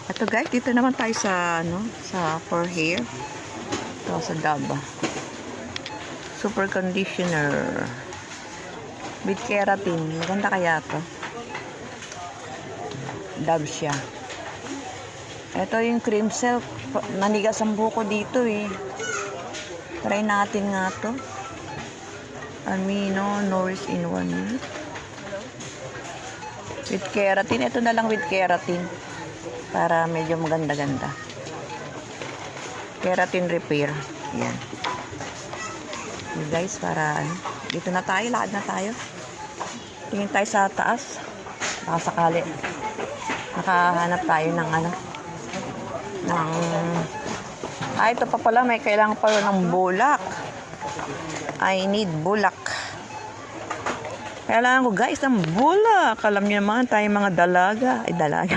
Ito guys, dito naman tayo sa sa for hair. Ito sa Daba. Super conditioner with keratin. Maganda kaya to. Dove siya. Ito yung cream silk. Nanigas ang buko dito eh. Try natin nga to. Amino Nourish in 1 minute. With keratin. Ito na lang with keratin. Para medyo maganda-ganda. Keratin repair. Yan. Okay guys, para dito na tayo. Lakad na tayo. Tingin tayo sa taas. Baka sakali. Nakahanap tayo ng ito pa pala. May kailangan pa ng bulak. I need bulak. Kailangan ko guys ng bulak. Alam niyo naman tayo mga dalaga. Ay dalaga.